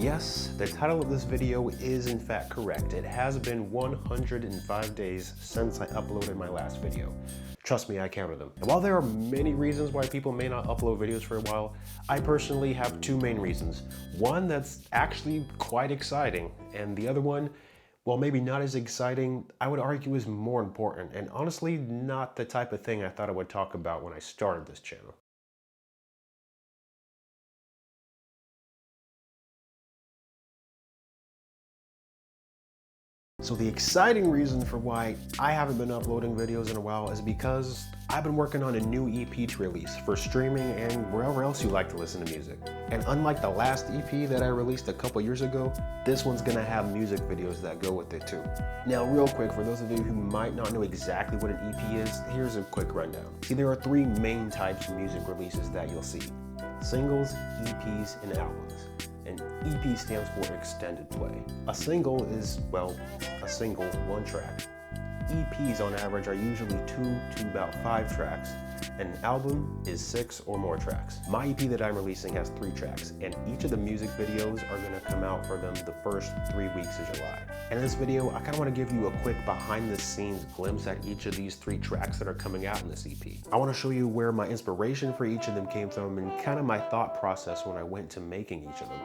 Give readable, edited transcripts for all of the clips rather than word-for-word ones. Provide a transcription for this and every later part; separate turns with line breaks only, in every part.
Yes, the title of this video is in fact correct. It has been 105 days since I uploaded my last video. Trust me, I counted them. And while there are many reasons why people may not upload videos for a while, I personally have two main reasons. One that's actually quite exciting, and the other one, while maybe not as exciting, I would argue is more important, and honestly not the type of thing I thought I would talk about when I started this channel. So the exciting reason for why I haven't been uploading videos in a while is because I've been working on a new EP to release for streaming and wherever else you like to listen to music. And unlike the last EP that I released a couple years ago, this one's gonna have music videos that go with it too. Now real quick, for those of you who might not know exactly what an EP is, here's a quick rundown. See, there are three main types of music releases that you'll see: singles, EPs, and albums. And EP stands for extended play. A single is, well, a single, one track. EPs on average are usually 2 to about 5 tracks. An album is 6 or more tracks. My EP that I'm releasing has 3 tracks, and each of the music videos are gonna come out for them the first 3 weeks of July. And in this video, I kinda wanna give you a quick behind the scenes glimpse at each of these 3 tracks that are coming out in this EP. I wanna show you where my inspiration for each of them came from and kinda my thought process when I went to making each of them.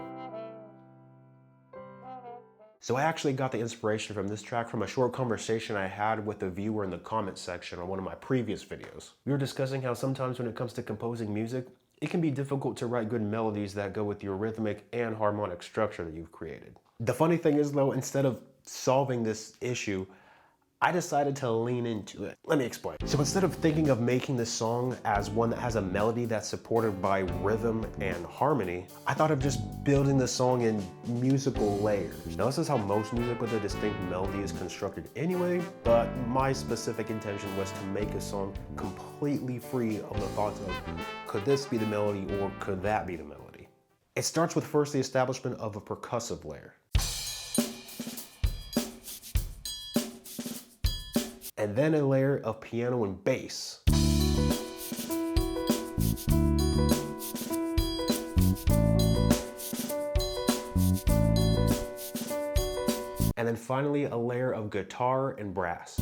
So I actually got the inspiration from this track from a short conversation I had with a viewer in the comments section on one of my previous videos. We were discussing how sometimes when it comes to composing music, it can be difficult to write good melodies that go with your rhythmic and harmonic structure that you've created. The funny thing is though, instead of solving this issue, I decided to lean into it. Let me explain. So instead of thinking of making this song as one that has a melody that's supported by rhythm and harmony, I thought of just building the song in musical layers. Now this is how most music with a distinct melody is constructed anyway, but my specific intention was to make a song completely free of the thoughts of, could this be the melody or could that be the melody? It starts with first the establishment of a percussive layer. And then a layer of piano and bass. And then finally a layer of guitar and brass.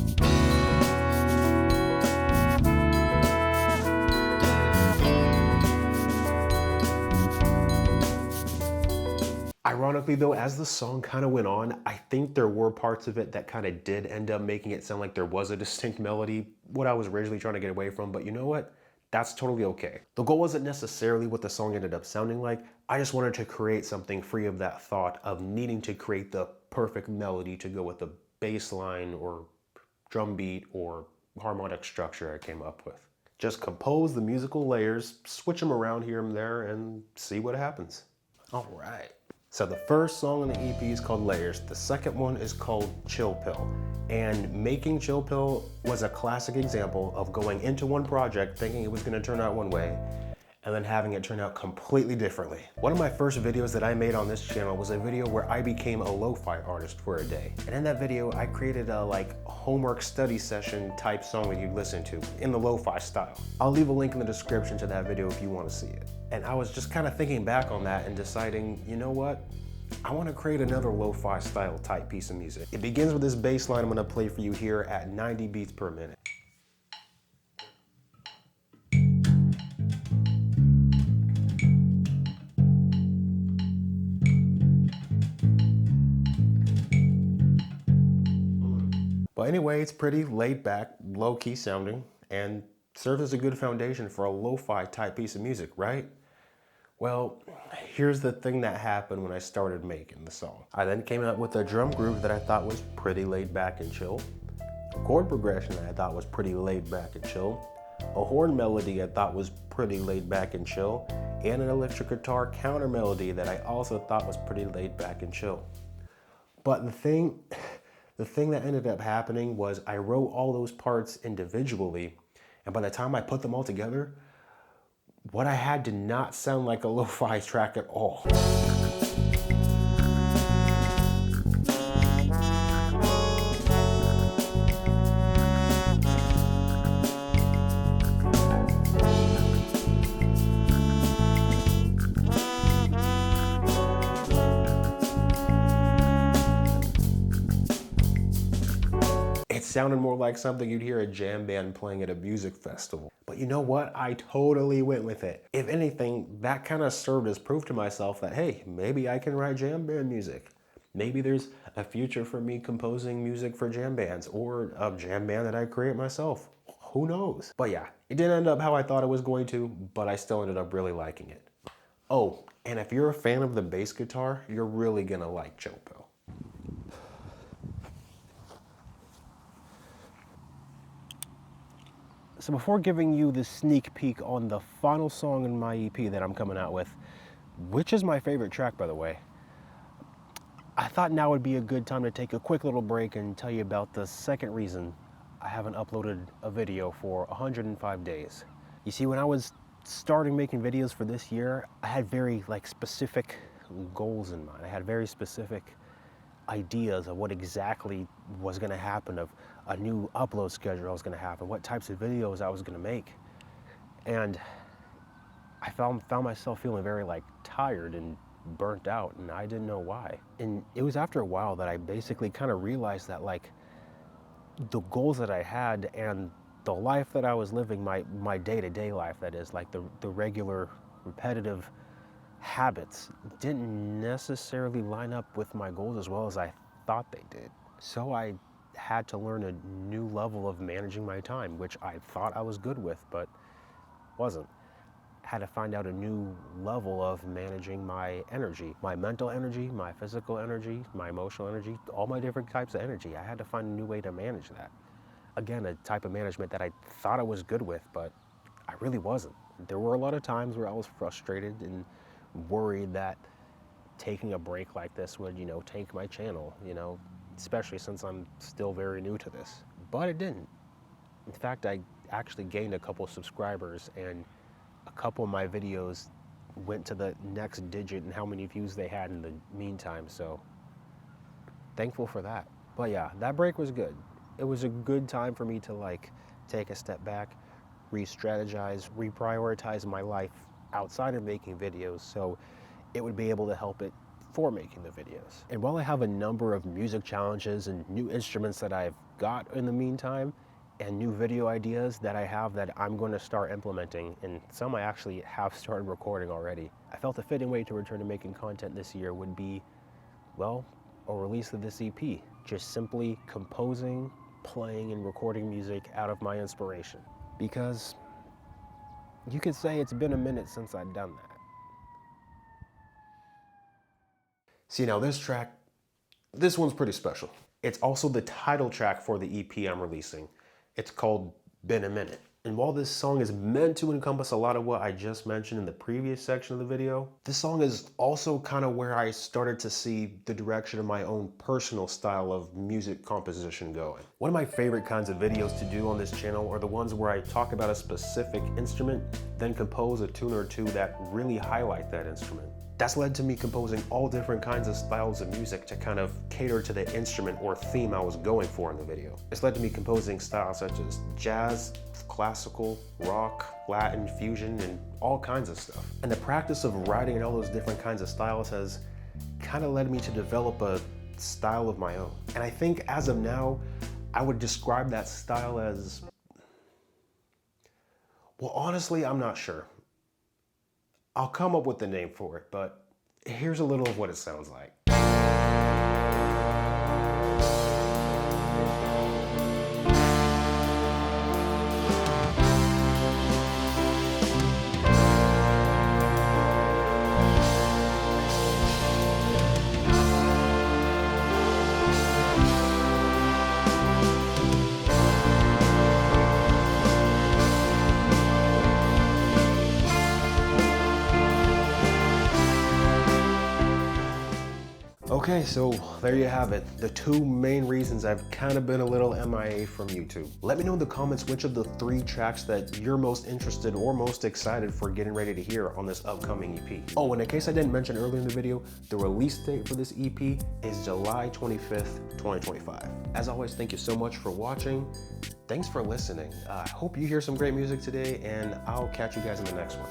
Ironically though, as the song kind of went on, I think there were parts of it that kind of did end up making it sound like there was a distinct melody, what I was originally trying to get away from, but you know what? That's totally okay. The goal wasn't necessarily what the song ended up sounding like. I just wanted to create something free of that thought of needing to create the perfect melody to go with the bass line or drum beat or harmonic structure I came up with. Just compose the musical layers, switch them around here and there, and see what happens. All right. So the first song on the EP is called Layers. The second one is called Chill Pill. And making Chill Pill was a classic example of going into one project thinking it was gonna turn out one way and then having it turn out completely differently. One of my first videos that I made on this channel was a video where I became a lo-fi artist for a day. And in that video, I created a homework study session type song that you'd listen to in the lo-fi style. I'll leave a link in the description to that video if you want to see it. And I was just kind of thinking back on that and deciding, you know what? I want to create another lo-fi style type piece of music. It begins with this bass line I'm going to play for you here at 90 beats per minute. But anyway, it's pretty laid back, low-key sounding, and serves as a good foundation for a lo-fi type piece of music, right? Well, here's the thing that happened when I started making the song. I then came up with a drum groove that I thought was pretty laid back and chill, a chord progression that I thought was pretty laid back and chill, a horn melody I thought was pretty laid back and chill, and an electric guitar counter melody that I also thought was pretty laid back and chill. But the thing that ended up happening was I wrote all those parts individually, and by the time I put them all together, what I had did not sound like a lo-fi track at all. sounded more like something you'd hear a jam band playing at a music festival. But you know what? I totally went with it. If anything, that kind of served as proof to myself that, hey, maybe I can write jam band music. Maybe there's a future for me composing music for jam bands or a jam band that I create myself. Who knows? But yeah, it didn't end up how I thought it was going to, but I still ended up really liking it. Oh, and if you're a fan of the bass guitar, you're really gonna like Chopo. So before giving you the sneak peek on the final song in my EP that I'm coming out with, which is my favorite track, by the way, I thought now would be a good time to take a quick little break and tell you about the second reason I haven't uploaded a video for 105 days. You see, when I was starting making videos for this year, I had very specific goals in mind. I had very specific ideas of what exactly was going to happen, of a new upload schedule I was going to have, and what types of videos I was going to make. And I found myself feeling very tired and burnt out, and I didn't know why. And it was after a while that I basically kind of realized that the goals that I had and the life that I was living, my day-to-day life, that is, the regular repetitive habits, didn't necessarily line up with my goals as well as I thought they did. So I had to learn a new level of managing my time, which I thought I was good with, but wasn't. Had to find out a new level of managing my energy, my mental energy, my physical energy, my emotional energy, all my different types of energy. I had to find a new way to manage that. Again, a type of management that I thought I was good with, but I really wasn't. There were a lot of times where I was frustrated and worried that taking a break like this would, tank my channel, especially since I'm still very new to this. But it didn't. In fact, I actually gained a couple subscribers, and a couple of my videos went to the next digit in how many views they had in the meantime, so thankful for that. But yeah, that break was good. It was a good time for me to take a step back, re-strategize, reprioritize my life outside of making videos so it would be able to help it for making the videos. And while I have a number of music challenges and new instruments that I've got in the meantime, and new video ideas that I have that I'm going to start implementing, and some I actually have started recording already, I felt a fitting way to return to making content this year would be, well, a release of this EP. Just simply composing, playing, and recording music out of my inspiration. Because you could say it's been a minute since I've done that. See, now this track, this one's pretty special. It's also the title track for the EP I'm releasing. It's called Been a Minute. And while this song is meant to encompass a lot of what I just mentioned in the previous section of the video, this song is also kind of where I started to see the direction of my own personal style of music composition going. One of my favorite kinds of videos to do on this channel are the ones where I talk about a specific instrument, then compose a tune or two that really highlight that instrument. That's led to me composing all different kinds of styles of music to kind of cater to the instrument or theme I was going for in the video. It's led to me composing styles such as jazz, classical, rock, Latin, fusion, and all kinds of stuff. And the practice of writing in all those different kinds of styles has kind of led me to develop a style of my own. And I think as of now, I would describe that style as, well, honestly, I'm not sure. I'll come up with the name for it, but here's a little of what it sounds like. Okay, so there you have it. The two main reasons I've kind of been a little MIA from YouTube. Let me know in the comments which of the 3 tracks that you're most interested or most excited for getting ready to hear on this upcoming EP. Oh, and in case I didn't mention earlier in the video, the release date for this EP is July 25th, 2025. As always, thank you so much for watching. Thanks for listening. I hope you hear some great music today, and I'll catch you guys in the next one.